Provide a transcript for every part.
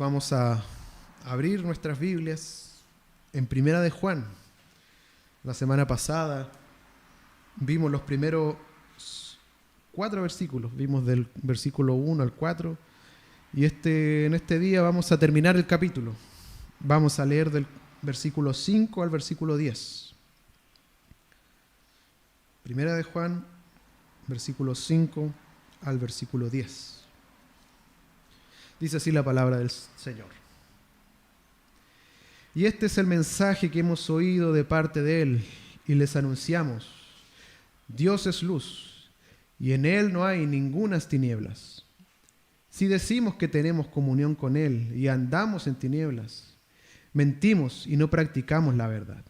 vamos a abrir nuestras Biblias en Primera de Juan. La semana pasada vimos los primeros 4 versículos, vimos del versículo 1 al 4, y en este día vamos a terminar el capítulo. Vamos a leer del versículo 5 al versículo 10. Primera de Juan, versículo 5 al versículo 10. Dice así la palabra del Señor. Y este es el mensaje que hemos oído de parte de Él y les anunciamos. Dios es luz y en Él no hay ningunas tinieblas. Si decimos que tenemos comunión con Él y andamos en tinieblas, mentimos y no practicamos la verdad.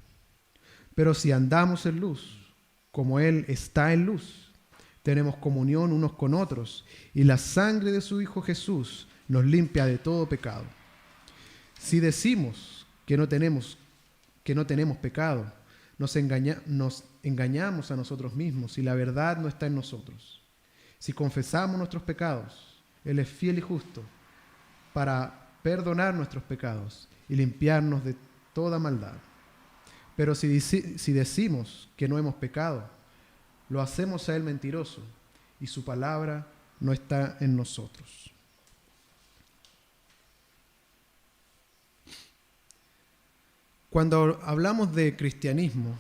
Pero si andamos en luz, como Él está en luz, tenemos comunión unos con otros y la sangre de su Hijo Jesús nos limpia de todo pecado. Si decimos que no tenemos pecado, nos engañamos a nosotros mismos y la verdad no está en nosotros. Si confesamos nuestros pecados, Él es fiel y justo para perdonar nuestros pecados y limpiarnos de toda maldad. Pero si decimos que no hemos pecado, lo hacemos a Él mentiroso y su palabra no está en nosotros. Cuando hablamos de cristianismo,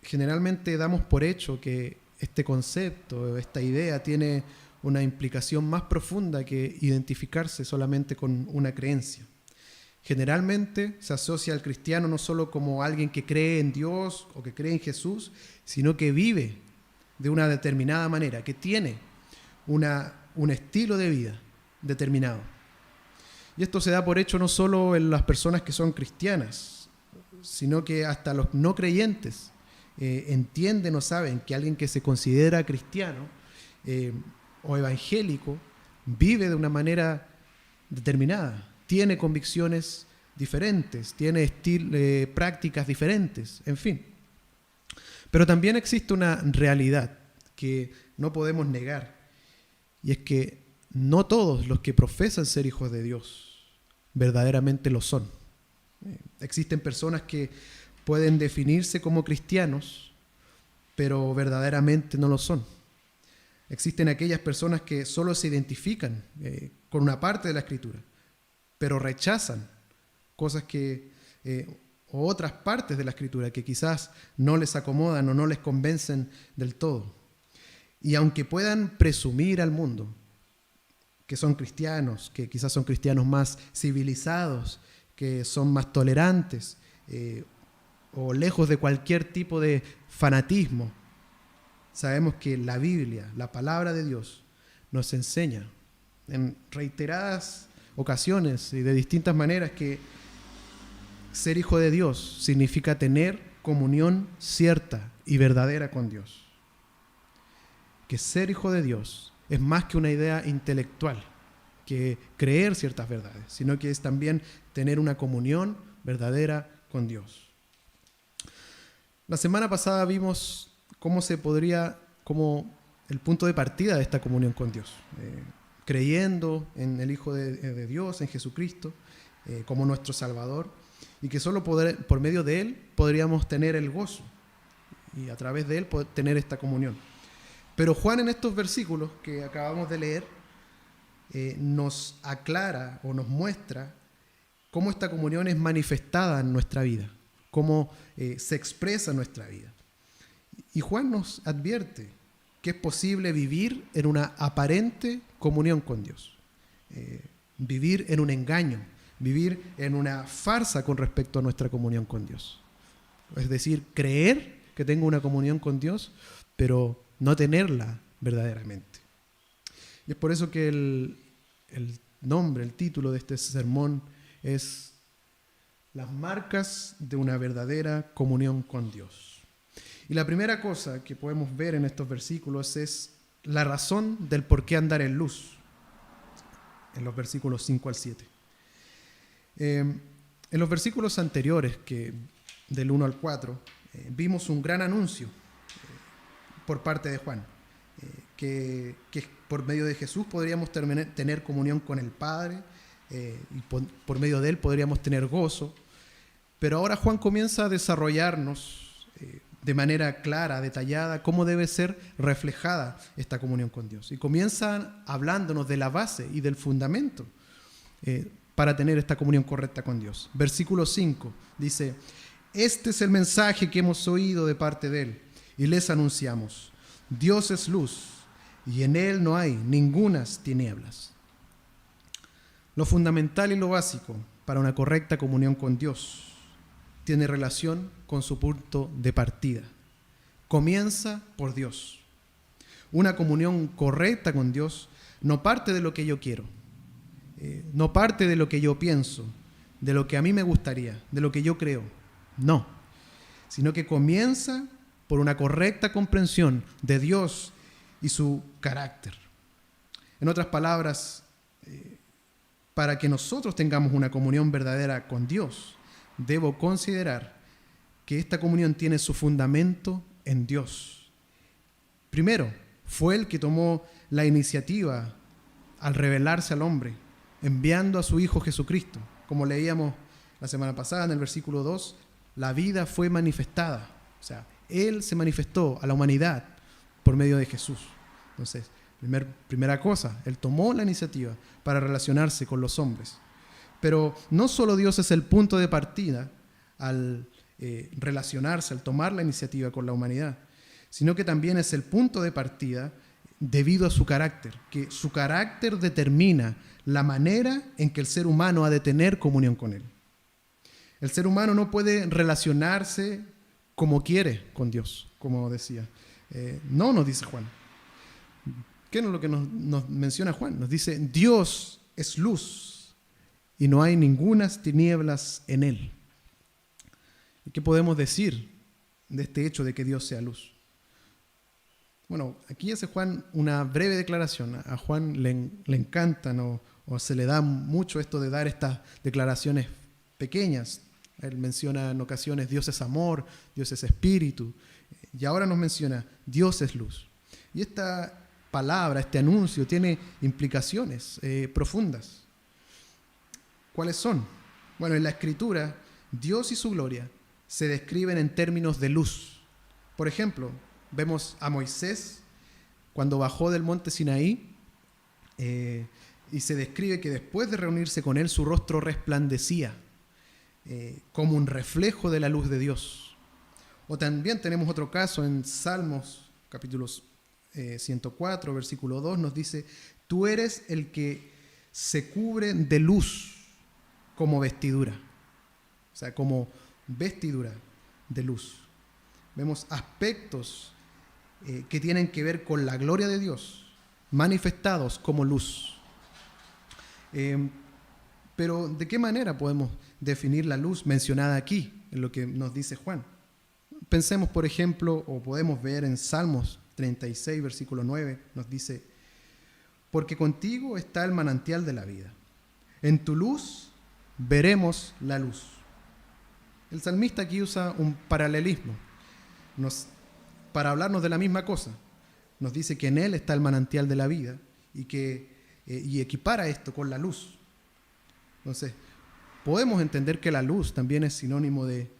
generalmente damos por hecho que este concepto, esta idea tiene una implicación más profunda que identificarse solamente con una creencia. Generalmente se asocia al cristiano no solo como alguien que cree en Dios o que cree en Jesús, sino que vive de una determinada manera, que tiene un estilo de vida determinado. Y esto se da por hecho no solo en las personas que son cristianas, sino que hasta los no creyentes entienden o saben que alguien que se considera cristiano o evangélico vive de una manera determinada, tiene convicciones diferentes, tiene prácticas diferentes, en fin. Pero también existe una realidad que no podemos negar, y es que no todos los que profesan ser hijos de Dios verdaderamente lo son. Existen personas que pueden definirse como cristianos, pero verdaderamente no lo son. Existen aquellas personas que solo se identifican con una parte de la Escritura, pero rechazan cosas o otras partes de la Escritura que quizás no les acomodan o no les convencen del todo. Y aunque puedan presumir al mundo que son cristianos, que quizás son cristianos más civilizados, que son más tolerantes, o lejos de cualquier tipo de fanatismo, sabemos que la Biblia, la palabra de Dios, nos enseña en reiteradas ocasiones y de distintas maneras que ser hijo de Dios significa tener comunión cierta y verdadera con Dios. Que ser hijo de Dios es más que una idea intelectual, que creer ciertas verdades, sino que es también tener una comunión verdadera con Dios. La semana pasada vimos cómo el punto de partida de esta comunión con Dios, creyendo en el Hijo de Dios, en Jesucristo, como nuestro Salvador, y que solo por medio de Él podríamos tener el gozo, y a través de Él poder tener esta comunión. Pero Juan en estos versículos que acabamos de leer nos aclara o nos muestra cómo esta comunión es manifestada en nuestra vida, cómo se expresa en nuestra vida. Y Juan nos advierte que es posible vivir en una aparente comunión con Dios, vivir en un engaño, vivir en una farsa con respecto a nuestra comunión con Dios. Es decir, creer que tengo una comunión con Dios, pero no tenerla verdaderamente. Y es por eso que el título de este sermón es Las marcas de una verdadera comunión con Dios. Y la primera cosa que podemos ver en estos versículos es la razón del por qué andar en luz, en los versículos 5 al 7. En los versículos anteriores, del 1 al 4, vimos un gran anuncio por parte de Juan, que por medio de Jesús podríamos tener comunión con el Padre, y por medio de él podríamos tener gozo. Pero ahora Juan comienza a desarrollarnos de manera clara, detallada, cómo debe ser reflejada esta comunión con Dios. Y comienza hablándonos de la base y del fundamento para tener esta comunión correcta con Dios. Versículo 5 dice: este es el mensaje que hemos oído de parte de él y les anunciamos: Dios es luz y en él no hay ningunas tinieblas. Lo fundamental y lo básico para una correcta comunión con Dios tiene relación con su punto de partida. Comienza por Dios. Una comunión correcta con Dios no parte de lo que yo quiero, no parte de lo que yo pienso, de lo que a mí me gustaría, de lo que yo creo. No, sino que comienza por una correcta comprensión de Dios y su carácter. En otras palabras, para que nosotros tengamos una comunión verdadera con Dios, debo considerar que esta comunión tiene su fundamento en Dios. Primero, fue Él que tomó la iniciativa al revelarse al hombre, enviando a su Hijo Jesucristo. Como leíamos la semana pasada en el versículo 2, la vida fue manifestada. O sea, Él se manifestó a la humanidad por medio de Jesús. Entonces, primera cosa, Él tomó la iniciativa para relacionarse con los hombres. Pero no solo Dios es el punto de partida al relacionarse, al tomar la iniciativa con la humanidad, sino que también es el punto de partida debido a su carácter, que su carácter determina la manera en que el ser humano ha de tener comunión con Él. El ser humano no puede relacionarse como quiere con Dios, como decía. No nos dice Juan. ¿Qué es lo que nos menciona Juan? Nos dice: Dios es luz y no hay ningunas tinieblas en Él. ¿Y qué podemos decir de este hecho de que Dios sea luz? Bueno, aquí hace Juan una breve declaración. A Juan le encantan o se le da mucho esto de dar estas declaraciones pequeñas. Él menciona en ocasiones: Dios es amor, Dios es espíritu. Y ahora nos menciona: Dios es luz. Y esta palabra, este anuncio, tiene implicaciones profundas. ¿Cuáles son? Bueno, en la Escritura, Dios y su gloria se describen en términos de luz. Por ejemplo, vemos a Moisés cuando bajó del monte Sinaí y se describe que después de reunirse con él, su rostro resplandecía como un reflejo de la luz de Dios. O también tenemos otro caso en Salmos, capítulo 104, versículo 2, nos dice: tú eres el que se cubre de luz como vestidura. O sea, como vestidura de luz. Vemos aspectos que tienen que ver con la gloria de Dios, manifestados como luz. Pero ¿de qué manera podemos definir la luz mencionada aquí, en lo que nos dice Juan? Pensemos, por ejemplo, o podemos ver en Salmos 36, versículo 9, nos dice: porque contigo está el manantial de la vida. En tu luz veremos la luz. El salmista aquí usa un paralelismo para hablarnos de la misma cosa. Nos dice que en él está el manantial de la vida y equipara esto con la luz. Entonces, podemos entender que la luz también es sinónimo de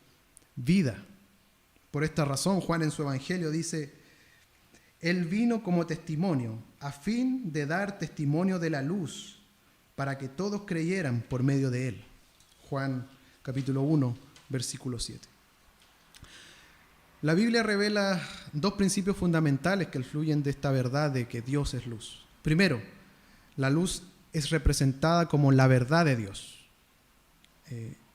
vida. Por esta razón, Juan en su evangelio dice: Él vino como testimonio, a fin de dar testimonio de la luz, para que todos creyeran por medio de él. Juan capítulo 1, versículo 7. La Biblia revela dos principios fundamentales que fluyen de esta verdad de que Dios es luz. Primero, la luz es representada como la verdad de Dios.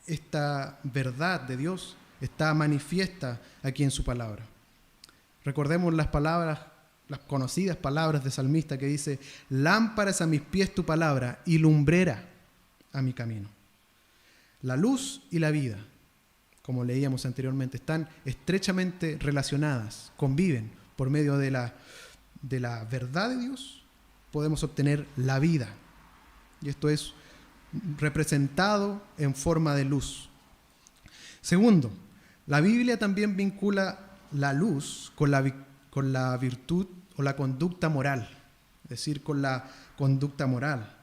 Esta verdad de Dios está manifiesta aquí en su palabra. Recordemos las conocidas palabras del salmista que dice: lámpara es a mis pies tu palabra y lumbrera a mi camino. La luz y la vida, como leíamos anteriormente, están estrechamente relacionadas, conviven. Por medio de la verdad de Dios podemos obtener la vida. Y esto es representado en forma de luz. Segundo, la Biblia también vincula la luz con la virtud o la conducta moral, es decir, con la conducta moral.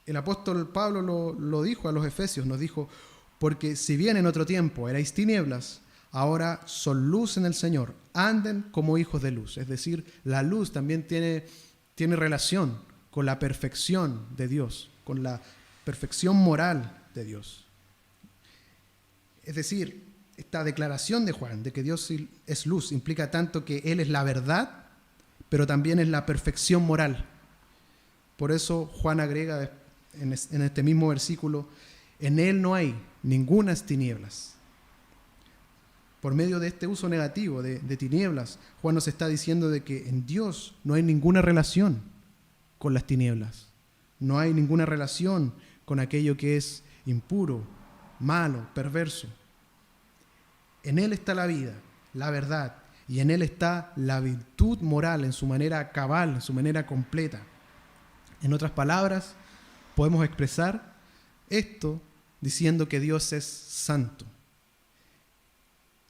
el apóstol Pablo lo dijo a los Efesios, nos dijo, porque si bien en otro tiempo erais tinieblas, ahora son luz en el Señor, anden como hijos de luz. Es decir, la luz también tiene relación con la perfección de Dios, con la perfección moral de Dios. Es decir, esta declaración de Juan de que Dios es luz implica tanto que Él es la verdad, pero también es la perfección moral. Por eso Juan agrega en este mismo versículo, en Él no hay ningunas tinieblas. Por medio de este uso negativo de tinieblas, Juan nos está diciendo de que en Dios no hay ninguna relación con las tinieblas. No hay ninguna relación con aquello que es impuro, malo, perverso. En Él está la vida, la verdad, y en Él está la virtud moral en su manera cabal, en su manera completa. En otras palabras, podemos expresar esto diciendo que Dios es santo.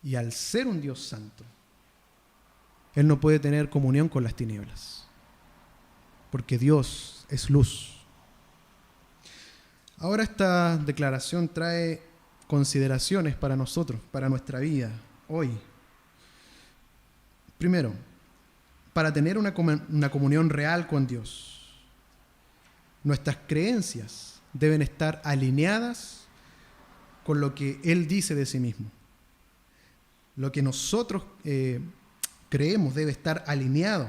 Y al ser un Dios santo, Él no puede tener comunión con las tinieblas, porque Dios es luz. Ahora esta declaración trae consideraciones para nosotros, para nuestra vida, hoy. Primero, para tener una comunión real con Dios, nuestras creencias deben estar alineadas con lo que Él dice de sí mismo. Lo que nosotros creemos debe estar alineado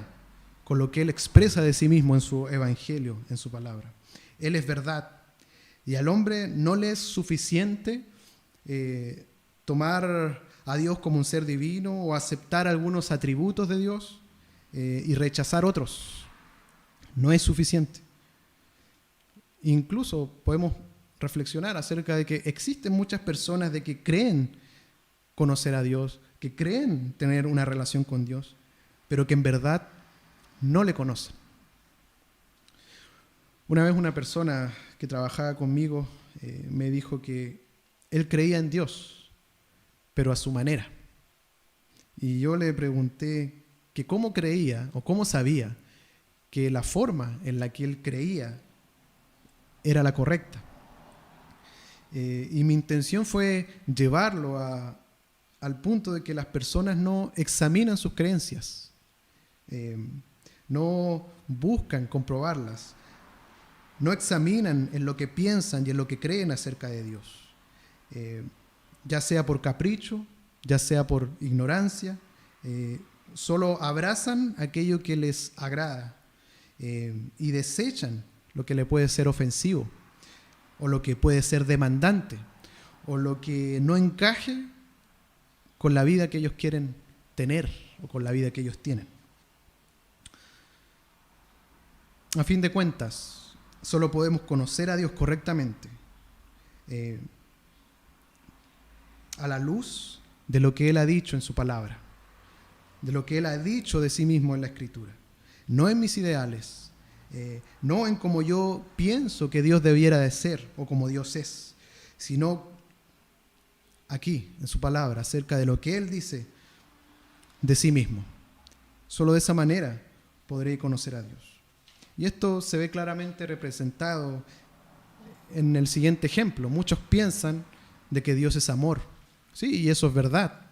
con lo que Él expresa de sí mismo en su evangelio, en su palabra. Él es verdad. Y al hombre no le es suficiente tomar a Dios como un ser divino o aceptar algunos atributos de Dios y rechazar otros. No es suficiente. Incluso podemos reflexionar acerca de que existen muchas personas de que creen conocer a Dios, que creen tener una relación con Dios, pero que en verdad no le conocen. Una vez una persona que trabajaba conmigo me dijo que él creía en Dios, pero a su manera. Y yo le pregunté que cómo creía o cómo sabía que la forma en la que él creía era la correcta. Y mi intención fue llevarlo al punto de que las personas no examinan sus creencias, no buscan comprobarlas, no examinan en lo que piensan y en lo que creen acerca de Dios, ya sea por capricho, ya sea por ignorancia, solo abrazan aquello que les agrada y desechan lo que le puede ser ofensivo o lo que puede ser demandante o lo que no encaje con la vida que ellos quieren tener o con la vida que ellos tienen. A fin de cuentas, solo podemos conocer a Dios correctamente a la luz de lo que Él ha dicho en su palabra, de lo que Él ha dicho de sí mismo en la Escritura. No en mis ideales, no en cómo yo pienso que Dios debiera de ser o como Dios es, sino aquí, en su palabra, acerca de lo que Él dice de sí mismo. Solo de esa manera podré conocer a Dios. Y esto se ve claramente representado en el siguiente ejemplo. Muchos piensan de que Dios es amor. Sí, y eso es verdad.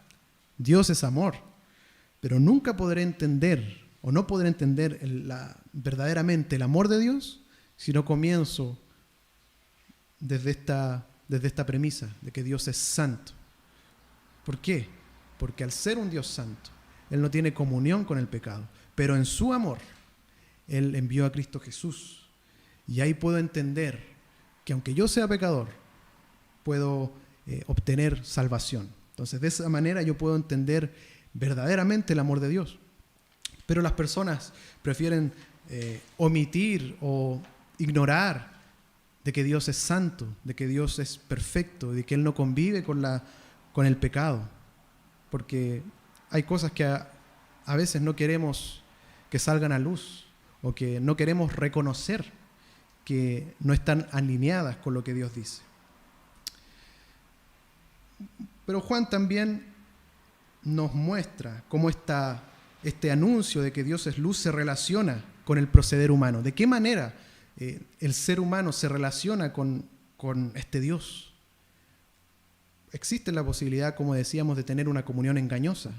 Dios es amor. Pero nunca podré entender, o no podré entender verdaderamente el amor de Dios si no comienzo desde esta premisa de que Dios es santo. ¿Por qué? Porque al ser un Dios santo, Él no tiene comunión con el pecado. Pero en su amor, Él envió a Cristo Jesús. Y ahí puedo entender que aunque yo sea pecador, puedo obtener salvación. Entonces, de esa manera yo puedo entender verdaderamente el amor de Dios. Pero las personas prefieren omitir o ignorar de que Dios es santo, de que Dios es perfecto, de que Él no convive con el pecado. Porque hay cosas que a veces no queremos que salgan a luz, o que no queremos reconocer que no están alineadas con lo que Dios dice. Pero Juan también nos muestra cómo este anuncio de que Dios es luz se relaciona con el proceder humano. ¿De qué manera el ser humano se relaciona con este Dios. Existe la posibilidad, como decíamos, de tener una comunión engañosa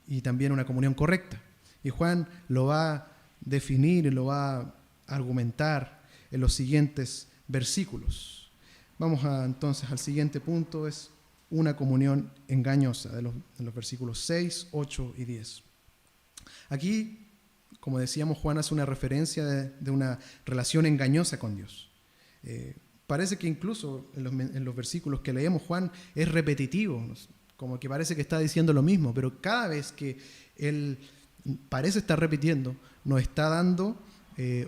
y también una comunión correcta. Y Juan lo va a definir y lo va a argumentar en los siguientes versículos. Vamos entonces al siguiente punto, es una comunión engañosa, de los versículos 6, 8 y 10. Aquí, como decíamos, Juan hace una referencia de una relación engañosa con Dios. Parece que incluso en los versículos que leemos, Juan es repetitivo, como que parece que está diciendo lo mismo, pero cada vez que él parece estar repitiendo, nos está dando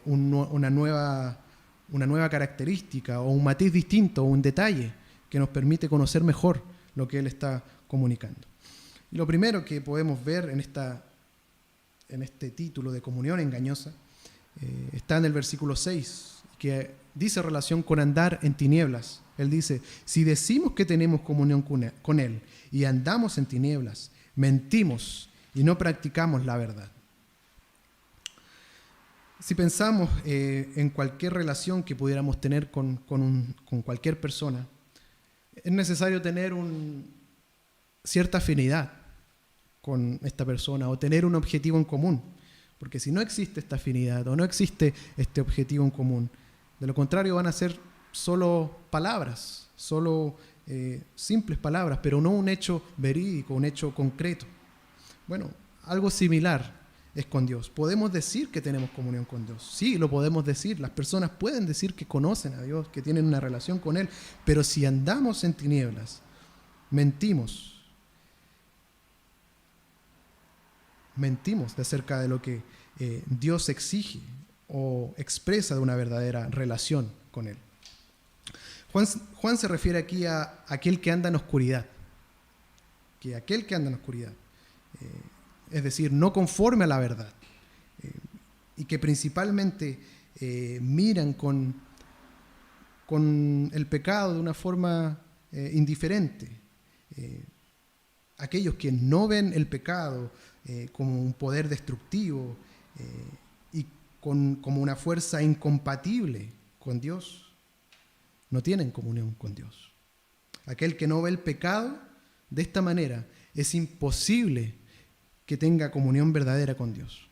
una nueva característica o un matiz distinto o un detalle que nos permite conocer mejor lo que él está comunicando. Y lo primero que podemos ver en este título de comunión engañosa está en el versículo 6, que dice relación con andar en tinieblas. Él dice, si decimos que tenemos comunión con Él y andamos en tinieblas, mentimos y no practicamos la verdad. Si pensamos en cualquier relación que pudiéramos tener con cualquier persona, es necesario tener cierta afinidad con esta persona o tener un objetivo en común. Porque si no existe esta afinidad o no existe este objetivo en común, de lo contrario van a ser solo palabras, solo simples palabras, pero no un hecho verídico, un hecho concreto. Bueno, algo similar es con Dios. Podemos decir que tenemos comunión con Dios. Sí, lo podemos decir. Las personas pueden decir que conocen a Dios, que tienen una relación con Él, pero si andamos en tinieblas, mentimos de acerca de lo que Dios exige o expresa de una verdadera relación con Él. Juan se refiere aquí a aquel que anda en oscuridad, es decir, no conforme a la verdad, y que principalmente miran con el pecado de una forma indiferente. Aquellos que no ven el pecado como un poder destructivo y como una fuerza incompatible con Dios, no tienen comunión con Dios. Aquel que no ve el pecado de esta manera, es imposible que tenga comunión verdadera con Dios.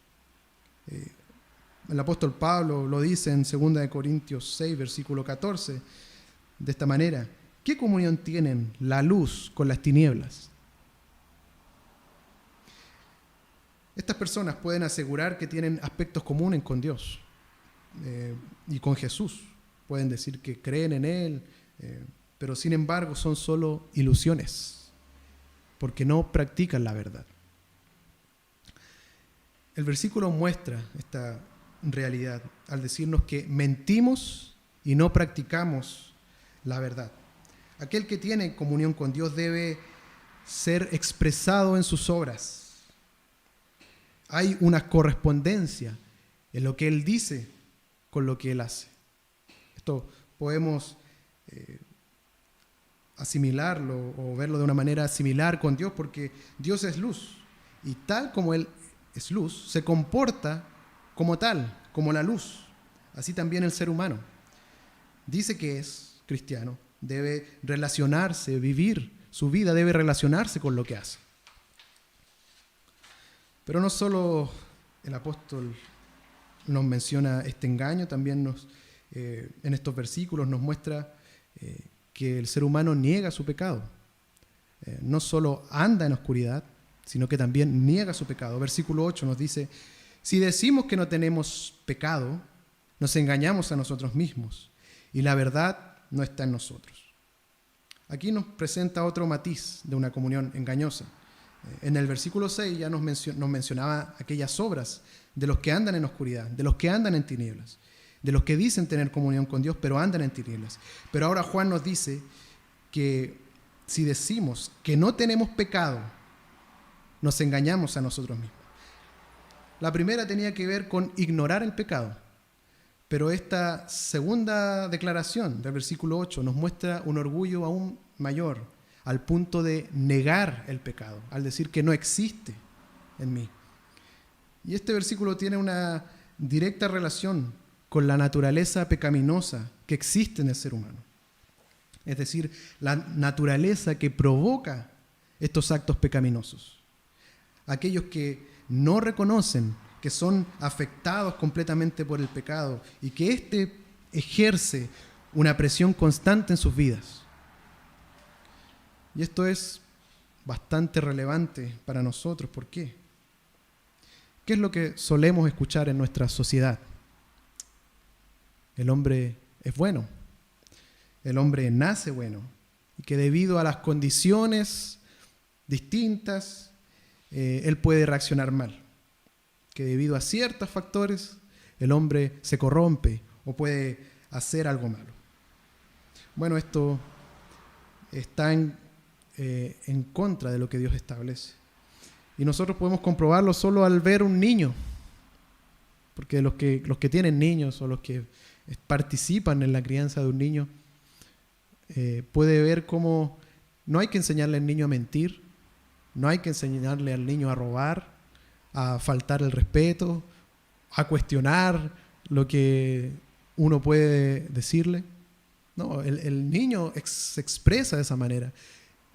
El apóstol Pablo lo dice en 2 Corintios 6, versículo 14, de esta manera: ¿qué comunión tienen la luz con las tinieblas? Estas personas pueden asegurar que tienen aspectos comunes con Dios y con Jesús. Pueden decir que creen en Él, pero sin embargo son solo ilusiones, porque no practican la verdad. El versículo muestra esta realidad al decirnos que mentimos y no practicamos la verdad. Aquel que tiene comunión con Dios debe ser expresado en sus obras. Hay una correspondencia en lo que Él dice con lo que Él hace. Esto podemos asimilarlo o verlo de una manera similar con Dios, porque Dios es luz y tal como Él es luz, se comporta como tal, como la luz. Así también el ser humano. Dice que es cristiano, debe relacionarse, vivir su vida, debe relacionarse con lo que hace. Pero no solo el apóstol nos menciona este engaño, también en estos versículos nos muestra que el ser humano niega su pecado. No solo anda en oscuridad, sino que también niega su pecado. Versículo 8 nos dice: si decimos que no tenemos pecado, nos engañamos a nosotros mismos y la verdad no está en nosotros. Aquí nos presenta otro matiz de una comunión engañosa. En el versículo 6 ya nos mencionaba aquellas obras de los que andan en oscuridad, de los que andan en tinieblas, de los que dicen tener comunión con Dios, pero andan en tinieblas. Pero ahora Juan nos dice que si decimos que no tenemos pecado, nos engañamos a nosotros mismos. La primera tenía que ver con ignorar el pecado, pero esta segunda declaración del versículo 8 nos muestra un orgullo aún mayor, al punto de negar el pecado, al decir que no existe en mí. Y este versículo tiene una directa relación con la naturaleza pecaminosa que existe en el ser humano. Es decir, la naturaleza que provoca estos actos pecaminosos. Aquellos que no reconocen que son afectados completamente por el pecado y que éste ejerce una presión constante en sus vidas. Y esto es bastante relevante para nosotros. ¿Por qué? ¿Qué es lo que solemos escuchar en nuestra sociedad? El hombre es bueno. El hombre nace bueno. Y que debido a las condiciones distintas, él puede reaccionar mal. Que debido a ciertos factores, el hombre se corrompe o puede hacer algo malo. Bueno, esto está en contra de lo que Dios establece. Y nosotros podemos comprobarlo solo al ver un niño. Porque los que tienen niños o los que participan en la crianza de un niño, puede ver cómo no hay que enseñarle al niño a mentir, no hay que enseñarle al niño a robar, a faltar el respeto, a cuestionar lo que uno puede decirle. No, el niño se expresa de esa manera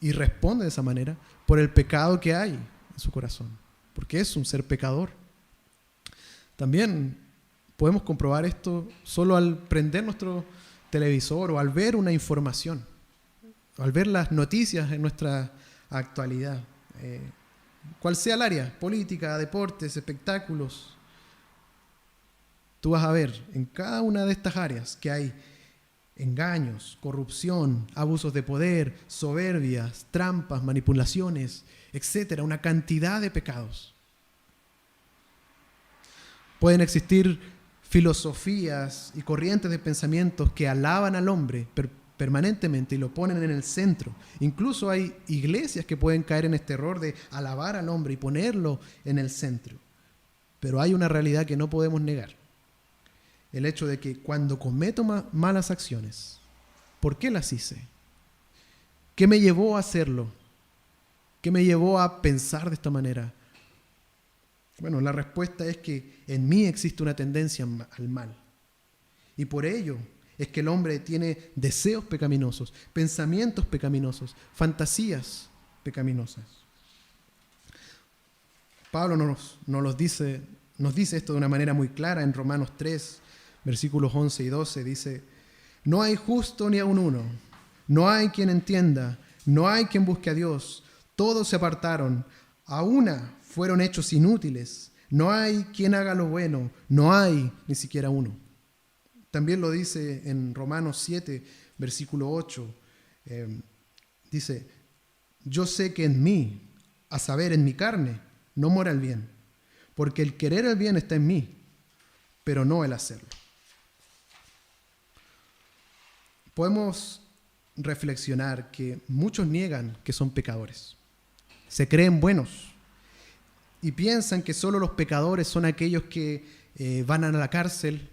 y responde de esa manera por el pecado que hay en su corazón, porque es un ser pecador. También podemos comprobar esto solo al prender nuestro televisor o al ver una información, o al ver las noticias en nuestra actualidad, cual sea el área, política, deportes, espectáculos. Tú vas a ver en cada una de estas áreas que hay engaños, corrupción, abusos de poder, soberbias, trampas, manipulaciones, etcétera, una cantidad de pecados. Pueden existir filosofías y corrientes de pensamientos que alaban al hombre permanentemente y lo ponen en el centro. Incluso hay iglesias que pueden caer en este error de alabar al hombre y ponerlo en el centro. Pero hay una realidad que no podemos negar. El hecho de que cuando cometo malas acciones, ¿por qué las hice? ¿Qué me llevó a hacerlo? ¿Qué me llevó a pensar de esta manera? Bueno, la respuesta es que en mí existe una tendencia al mal. Y por ello es que el hombre tiene deseos pecaminosos, pensamientos pecaminosos, fantasías pecaminosas. Pablo nos dice esto de una manera muy clara en Romanos 3, versículos 11 y 12. Dice: no hay justo ni aun uno, no hay quien entienda, no hay quien busque a Dios. Todos se apartaron, a una fueron hechos inútiles. No hay quien haga lo bueno, no hay ni siquiera uno. También lo dice en Romanos 7, versículo 8. Dice: yo sé que en mí, a saber, en mi carne, no mora el bien, porque el querer el bien está en mí, pero no el hacerlo. Podemos reflexionar que muchos niegan que son pecadores. Se creen buenos y piensan que solo los pecadores son aquellos que van a la cárcel,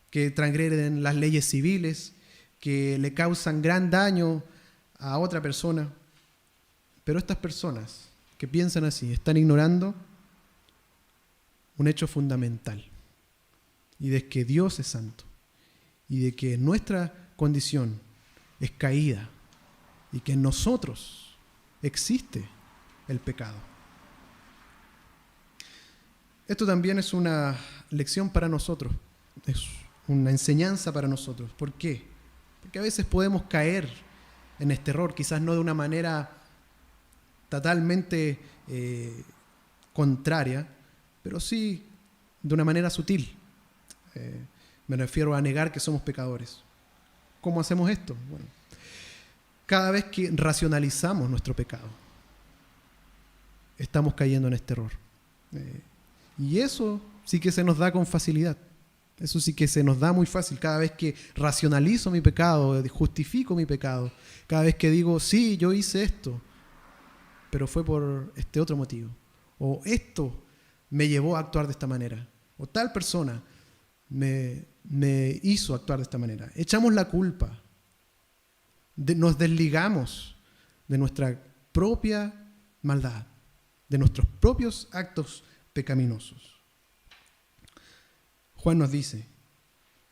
que transgreden las leyes civiles, que le causan gran daño a otra persona. Pero estas personas que piensan así están ignorando un hecho fundamental, y de que Dios es santo, y de que nuestra condición es caída, y que en nosotros existe el pecado. Esto también es una lección para nosotros, es una enseñanza para nosotros. ¿Por qué? Porque a veces podemos caer en este error, quizás no de una manera totalmente contraria, pero sí de una manera sutil. Me refiero a negar que somos pecadores. ¿Cómo hacemos esto? Bueno, cada vez que racionalizamos nuestro pecado, estamos cayendo en este error. Y eso sí que se nos da con facilidad. Eso sí que se nos da muy fácil. Cada vez que racionalizo mi pecado, justifico mi pecado, cada vez que digo, sí, yo hice esto, pero fue por este otro motivo. O esto me llevó a actuar de esta manera. O tal persona me hizo actuar de esta manera. Echamos la culpa. Nos desligamos de nuestra propia maldad, de nuestros propios actos pecaminosos. Juan nos dice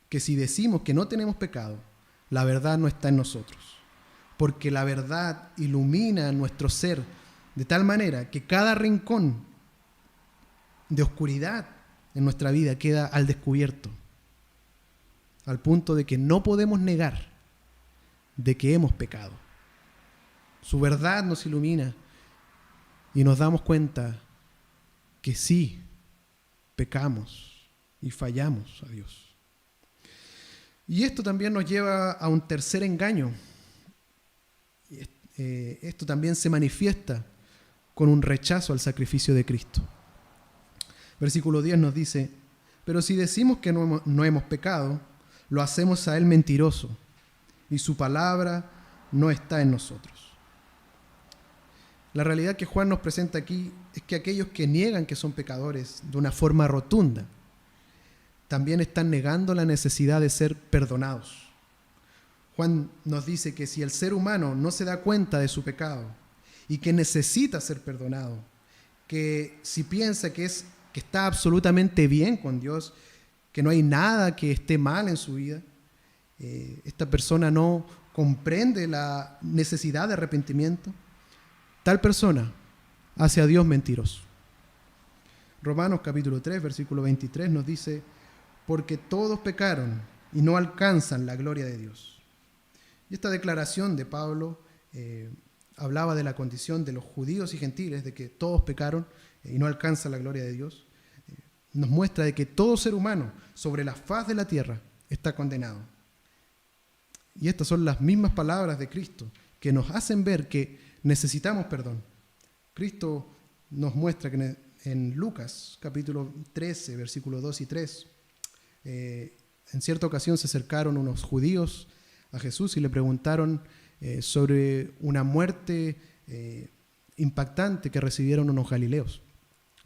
que si decimos que no tenemos pecado, la verdad no está en nosotros. Porque la verdad ilumina nuestro ser de tal manera que cada rincón de oscuridad en nuestra vida queda al descubierto, al punto de que no podemos negar de que hemos pecado. Su verdad nos ilumina y nos damos cuenta que sí, pecamos y fallamos a Dios. Y esto también nos lleva a un tercer engaño. Esto también se manifiesta con un rechazo al sacrificio de Cristo. Versículo 10 nos dice: pero si decimos que no hemos pecado, lo hacemos a Él mentiroso, y su palabra no está en nosotros. La realidad que Juan nos presenta aquí es que aquellos que niegan que son pecadores de una forma rotunda, también están negando la necesidad de ser perdonados. Juan nos dice que si el ser humano no se da cuenta de su pecado y que necesita ser perdonado, que si piensa que está absolutamente bien con Dios, que no hay nada que esté mal en su vida, esta persona no comprende la necesidad de arrepentimiento, tal persona hace a Dios mentiroso. Romanos capítulo 3, versículo 23 nos dice: porque todos pecaron y no alcanzan la gloria de Dios. Y esta declaración de Pablo hablaba de la condición de los judíos y gentiles, de que todos pecaron y no alcanzan la gloria de Dios. Nos muestra de que todo ser humano sobre la faz de la tierra está condenado. Y estas son las mismas palabras de Cristo que nos hacen ver que necesitamos perdón. Cristo nos muestra que en Lucas capítulo 13, versículos 2 y 3, en cierta ocasión se acercaron unos judíos a Jesús y le preguntaron sobre una muerte impactante que recibieron unos galileos.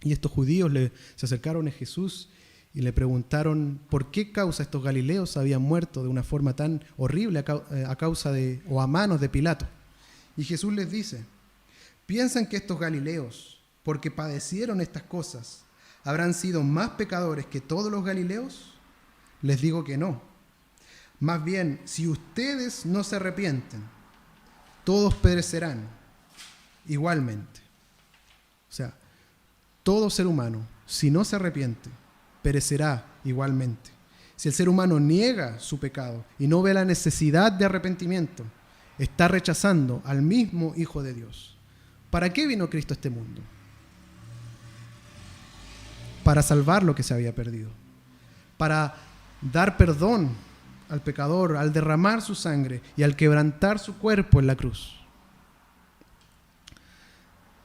Y estos judíos se acercaron a Jesús y le preguntaron por qué causa estos galileos habían muerto de una forma tan horrible a causa de, o a manos de Pilato. Y Jesús les dice: ¿piensan que estos galileos, porque padecieron estas cosas, habrán sido más pecadores que todos los galileos? Les digo que no. Más bien, si ustedes no se arrepienten, todos perecerán igualmente. O sea, todo ser humano, si no se arrepiente, perecerá igualmente. Si el ser humano niega su pecado y no ve la necesidad de arrepentimiento, está rechazando al mismo Hijo de Dios. ¿Para qué vino Cristo a este mundo? Para salvar lo que se había perdido. Para dar perdón al pecador, al derramar su sangre y al quebrantar su cuerpo en la cruz.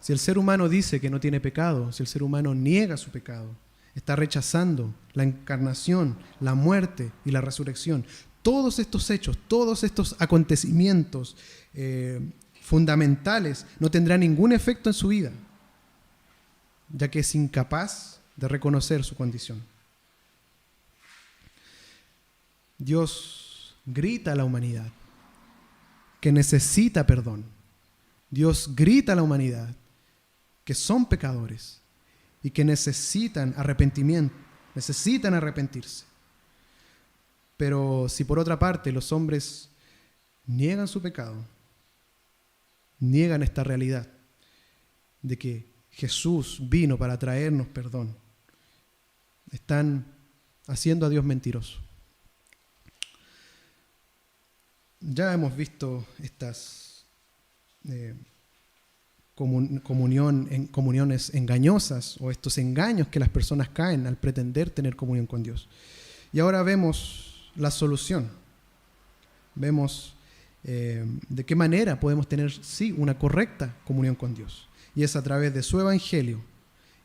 Si el ser humano dice que no tiene pecado, si el ser humano niega su pecado, está rechazando la encarnación, la muerte y la resurrección. Todos estos hechos, todos estos acontecimientos fundamentales no tendrán ningún efecto en su vida, ya que es incapaz de reconocer su condición. Dios grita a la humanidad que necesita perdón. Dios grita a la humanidad que son pecadores y que necesitan arrepentimiento, necesitan arrepentirse. Pero si por otra parte los hombres niegan su pecado, niegan esta realidad de que Jesús vino para traernos perdón, están haciendo a Dios mentiroso. Ya hemos visto estas comuniones engañosas o estos engaños que las personas caen al pretender tener comunión con Dios. Y ahora vemos la solución. Vemos de qué manera podemos tener, sí, una correcta comunión con Dios. Y es a través de su evangelio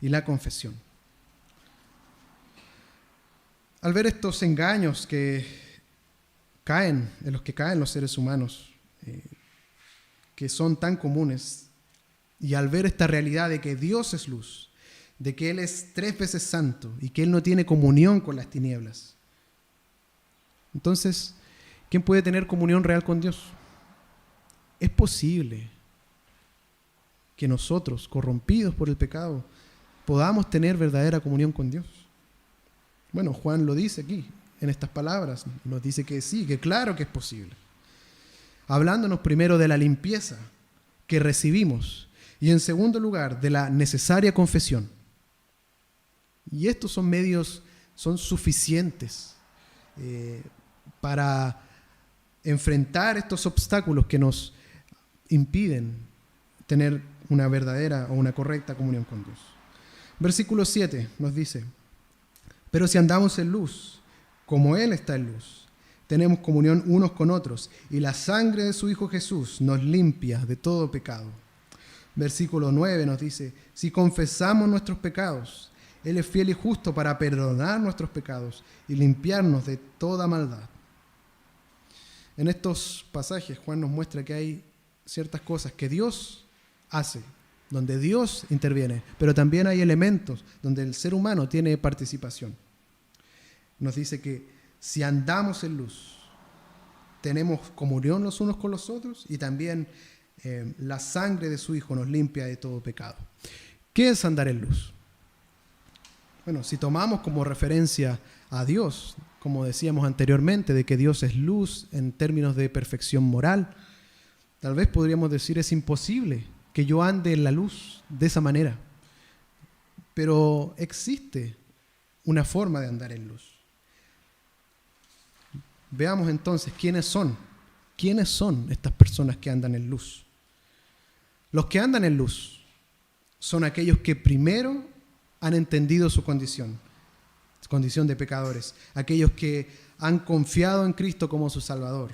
y la confesión. Al ver estos engaños en los que caen los seres humanos, que son tan comunes, y al ver esta realidad de que Dios es luz, de que Él es 3 veces santo y que Él no tiene comunión con las tinieblas, entonces, ¿quién puede tener comunión real con Dios? Es posible que nosotros, corrompidos por el pecado, podamos tener verdadera comunión con Dios. Bueno, Juan lo dice aquí, en estas palabras. Nos dice que sí, que claro que es posible. Hablándonos primero de la limpieza que recibimos y en segundo lugar de la necesaria confesión. Y estos son medios, son suficientes para enfrentar estos obstáculos que nos impiden tener una verdadera o una correcta comunión con Dios. Versículo 7 nos dice: pero si andamos en luz, como Él está en luz, tenemos comunión unos con otros, y la sangre de su Hijo Jesús nos limpia de todo pecado. Versículo 9 nos dice: si confesamos nuestros pecados, Él es fiel y justo para perdonar nuestros pecados y limpiarnos de toda maldad. En estos pasajes Juan nos muestra que hay ciertas cosas que Dios hace, donde Dios interviene, pero también hay elementos donde el ser humano tiene participación. Nos dice que si andamos en luz, tenemos comunión los unos con los otros y también la sangre de su Hijo nos limpia de todo pecado. ¿Qué es andar en luz? Bueno, si tomamos como referencia a Dios, como decíamos anteriormente, de que Dios es luz en términos de perfección moral, tal vez podríamos decir es imposible que yo ande en la luz de esa manera. Pero existe una forma de andar en luz. Veamos entonces quiénes son. ¿Quiénes son estas personas que andan en luz? Los que andan en luz son aquellos que primero han entendido su condición de pecadores, aquellos que han confiado en Cristo como su Salvador,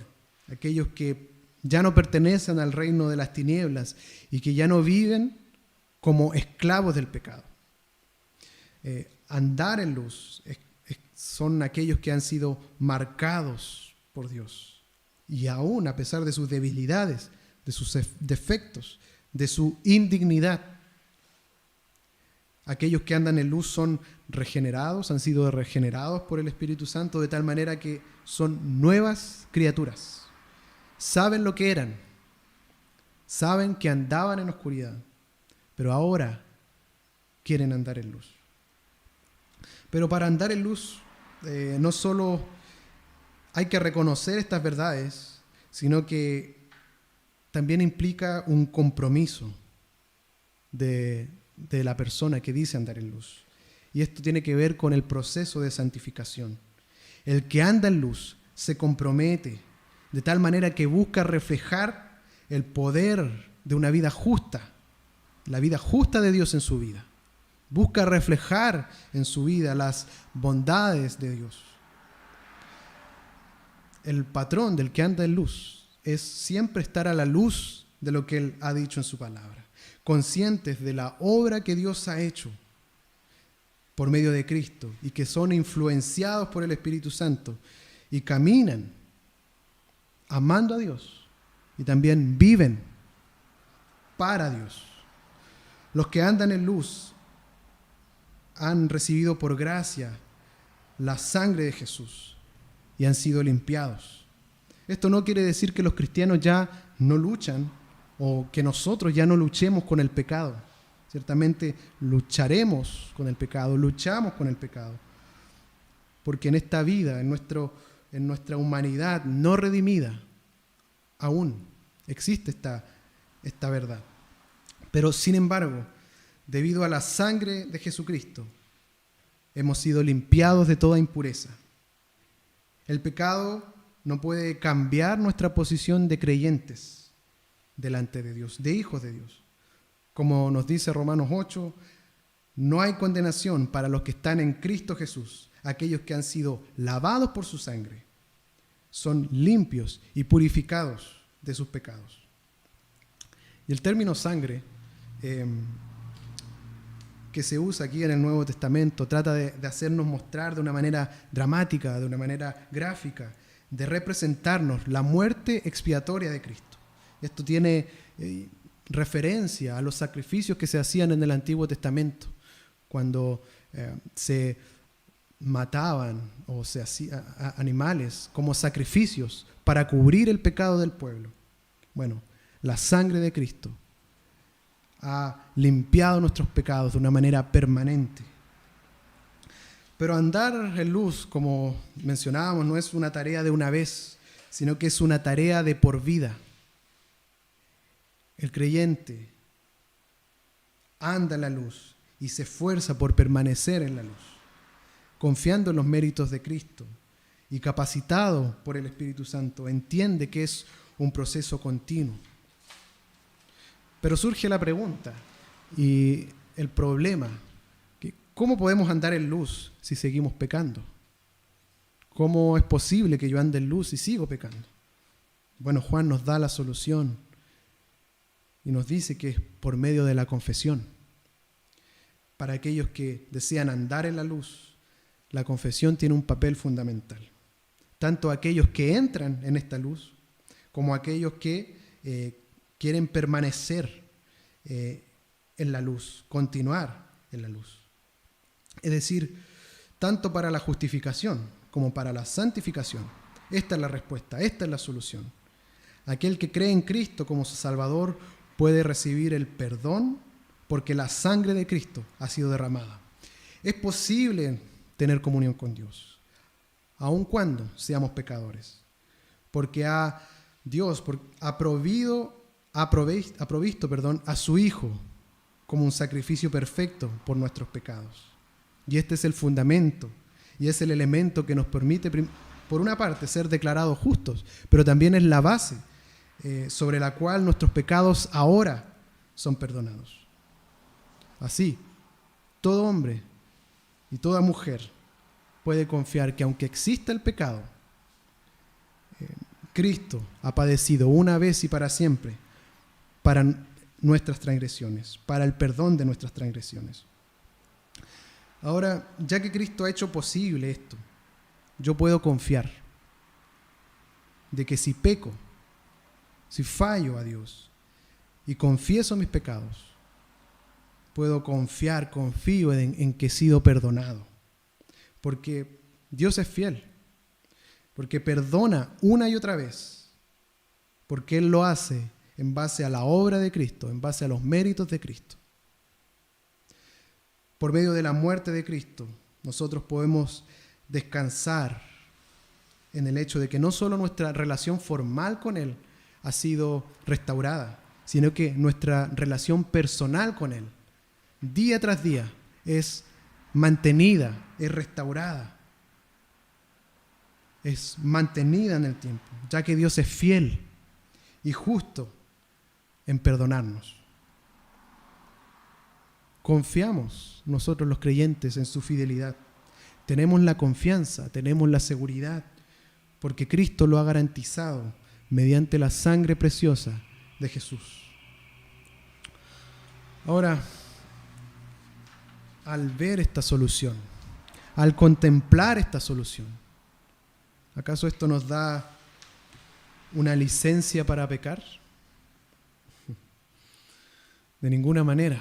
aquellos que ya no pertenecen al reino de las tinieblas y que ya no viven como esclavos del pecado. Andar en luz son aquellos que han sido marcados por Dios y aún a pesar de sus debilidades, de sus defectos, de su indignidad. Aquellos que andan en luz son regenerados, han sido regenerados por el Espíritu Santo de tal manera que son nuevas criaturas. Saben lo que eran, saben que andaban en oscuridad, pero ahora quieren andar en luz. Pero para andar en luz no solo hay que reconocer estas verdades, sino que también implica un compromiso de la persona que dice andar en luz. Y esto tiene que ver con el proceso de santificación. El que anda en luz se compromete de tal manera que busca reflejar el poder de una vida justa, la vida justa de Dios en su vida. Busca reflejar en su vida las bondades de Dios. El patrón del que anda en luz es siempre estar a la luz de lo que Él ha dicho en su palabra, conscientes de la obra que Dios ha hecho por medio de Cristo y que son influenciados por el Espíritu Santo y caminan amando a Dios y también viven para Dios. Los que andan en luz han recibido por gracia la sangre de Jesús y han sido limpiados. Esto no quiere decir que los cristianos ya no luchan o que nosotros ya no luchemos con el pecado. Ciertamente lucharemos con el pecado, luchamos con el pecado. Porque en esta vida, en nuestra humanidad no redimida, aún existe esta verdad. Pero sin embargo, debido a la sangre de Jesucristo, hemos sido limpiados de toda impureza. El pecado no puede cambiar nuestra posición de creyentes delante de Dios, de hijos de Dios. Como nos dice Romanos 8, no hay condenación para los que están en Cristo Jesús, aquellos que han sido lavados por su sangre, son limpios y purificados de sus pecados. Y el término sangre que se usa aquí en el Nuevo Testamento trata de hacernos mostrar de una manera dramática, de una manera gráfica, de representarnos la muerte expiatoria de Cristo. Esto tiene referencia a los sacrificios que se hacían en el Antiguo Testamento, cuando se mataban o se hacían animales como sacrificios para cubrir el pecado del pueblo. Bueno, la sangre de Cristo ha limpiado nuestros pecados de una manera permanente. Pero andar en luz, como mencionábamos, no es una tarea de una vez, sino que es una tarea de por vida. El creyente anda en la luz y se esfuerza por permanecer en la luz, confiando en los méritos de Cristo y capacitado por el Espíritu Santo, entiende que es un proceso continuo. Pero surge la pregunta y el problema, que ¿cómo podemos andar en luz si seguimos pecando? ¿Cómo es posible que yo ande en luz y sigo pecando? Bueno, Juan nos da la solución y nos dice que es por medio de la confesión. Para aquellos que desean andar en la luz, la confesión tiene un papel fundamental. Tanto aquellos que entran en esta luz, como aquellos que quieren permanecer en la luz, continuar en la luz. Es decir, tanto para la justificación como para la santificación. Esta es la respuesta, esta es la solución. Aquel que cree en Cristo como su Salvador puede recibir el perdón porque la sangre de Cristo ha sido derramada. Es posible tener comunión con Dios, aun cuando seamos pecadores, porque Dios ha provisto a su Hijo como un sacrificio perfecto por nuestros pecados. Y este es el fundamento y es el elemento que nos permite, por una parte, ser declarados justos, pero también es la base sobre la cual nuestros pecados ahora son perdonados. Así, todo hombre y toda mujer puede confiar que aunque exista el pecado, Cristo ha padecido una vez y para siempre para nuestras transgresiones, para el perdón de nuestras transgresiones. Ahora, ya que Cristo ha hecho posible esto, yo puedo confiar de que si peco, si fallo a Dios y confieso mis pecados, puedo confío en que he sido perdonado. Porque Dios es fiel, porque perdona una y otra vez, porque Él lo hace en base a la obra de Cristo, en base a los méritos de Cristo. Por medio de la muerte de Cristo, nosotros podemos descansar en el hecho de que no solo nuestra relación formal con Él ha sido restaurada, sino que nuestra relación personal con Él, día tras día, es mantenida, es restaurada, es mantenida en el tiempo, ya que Dios es fiel y justo en perdonarnos. Confiamos nosotros los creyentes en su fidelidad. Tenemos la confianza, tenemos la seguridad, porque Cristo lo ha garantizado mediante la sangre preciosa de Jesús. Ahora, al ver esta solución, al contemplar esta solución, ¿acaso esto nos da una licencia para pecar? De ninguna manera,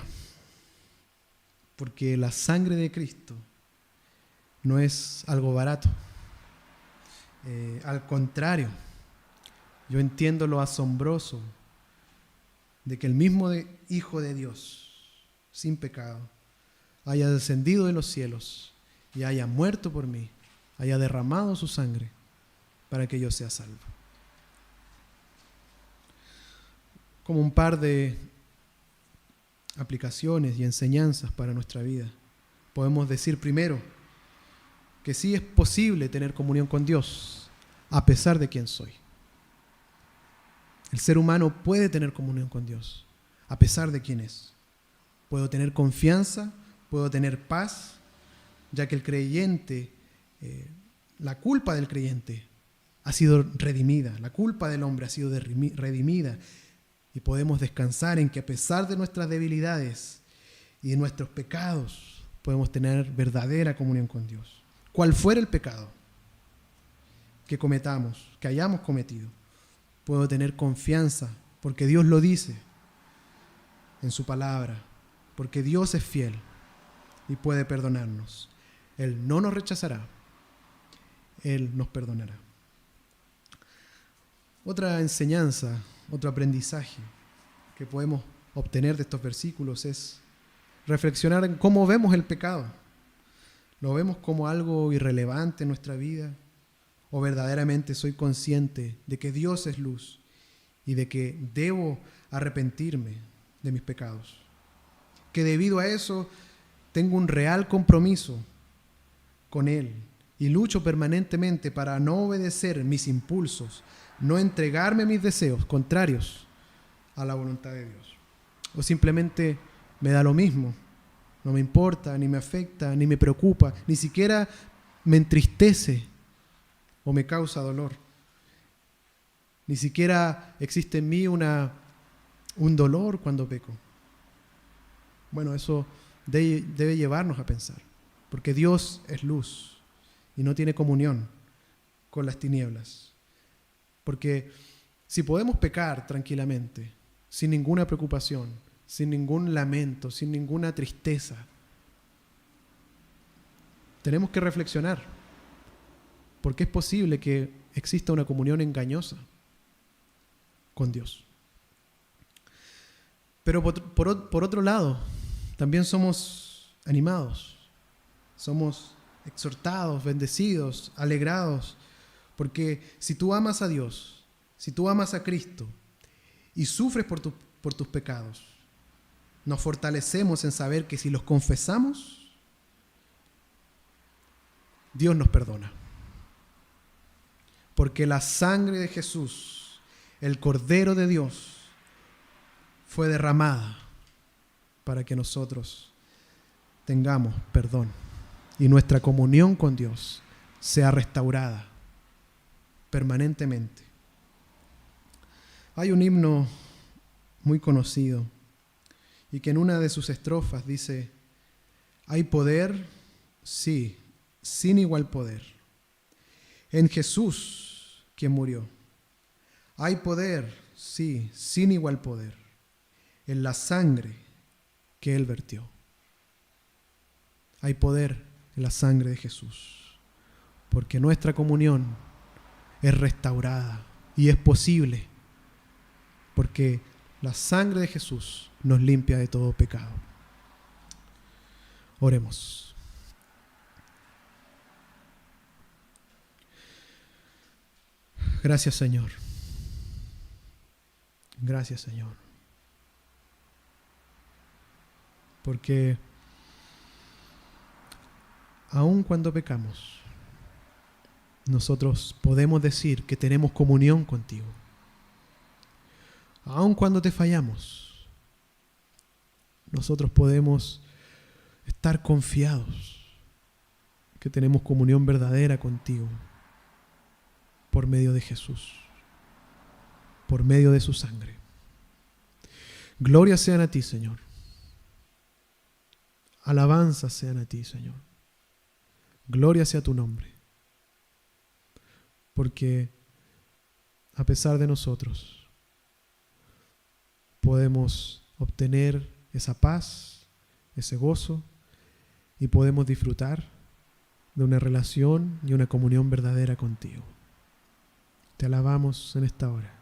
porque la sangre de Cristo no es algo barato. Al contrario, yo entiendo lo asombroso de que el mismo Hijo de Dios, sin pecado, haya descendido de los cielos y haya muerto por mí, haya derramado su sangre para que yo sea salvo. Como un par de aplicaciones y enseñanzas para nuestra vida, podemos decir primero que sí es posible tener comunión con Dios a pesar de quién soy. El ser humano puede tener comunión con Dios a pesar de quién es. Puedo tener confianza, puedo tener paz, ya que el creyente, la culpa del creyente ha sido redimida, la culpa del hombre ha sido redimida, y podemos descansar en que a pesar de nuestras debilidades y de nuestros pecados, podemos tener verdadera comunión con Dios. Cual fuera el pecado que cometamos, que hayamos cometido, puedo tener confianza porque Dios lo dice en su palabra, porque Dios es fiel y puede perdonarnos. Él no nos rechazará, Él nos perdonará. Otra enseñanza, otro aprendizaje que podemos obtener de estos versículos es reflexionar en cómo vemos el pecado. ¿Lo vemos como algo irrelevante en nuestra vida? ¿O verdaderamente soy consciente de que Dios es luz y de que debo arrepentirme de mis pecados? Que debido a eso tengo un real compromiso con Él y lucho permanentemente para no obedecer mis impulsos, no entregarme a mis deseos contrarios a la voluntad de Dios. O simplemente me da lo mismo, no me importa, ni me afecta, ni me preocupa, ni siquiera me entristece o me causa dolor. Ni siquiera existe en mí un dolor cuando peco. Bueno, eso debe llevarnos a pensar, porque Dios es luz y no tiene comunión con las tinieblas. Porque si podemos pecar tranquilamente, sin ninguna preocupación, sin ningún lamento, sin ninguna tristeza, tenemos que reflexionar, porque es posible que exista una comunión engañosa con Dios. Pero por otro lado, también somos animados, somos exhortados, bendecidos, alegrados, porque si tú amas a Dios, si tú amas a Cristo y sufres por tus pecados, nos fortalecemos en saber que si los confesamos, Dios nos perdona. Porque la sangre de Jesús, el Cordero de Dios, fue derramada para que nosotros tengamos perdón y nuestra comunión con Dios sea restaurada permanentemente. Hay un himno muy conocido y que en una de sus estrofas dice: hay poder, sí, sin igual poder, en Jesús quien murió. Hay poder, sí, sin igual poder, en la sangre que Él vertió. Hay poder en la sangre de Jesús, porque nuestra comunión es restaurada y es posible, porque la sangre de Jesús nos limpia de todo pecado. Oremos. Gracias, Señor. Gracias, Señor. Porque aun cuando pecamos, nosotros podemos decir que tenemos comunión contigo. Aun cuando te fallamos, nosotros podemos estar confiados que tenemos comunión verdadera contigo por medio de Jesús, por medio de su sangre. Gloria sean a ti, Señor. Alabanzas sean a ti, Señor. Gloria sea tu nombre. Porque a pesar de nosotros, podemos obtener esa paz, ese gozo, y podemos disfrutar de una relación y una comunión verdadera contigo. Te alabamos en esta hora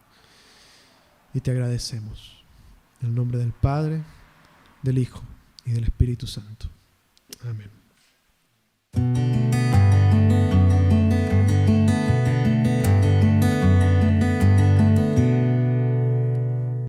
y te agradecemos. En el nombre del Padre, del Hijo y del Espíritu Santo. Amén.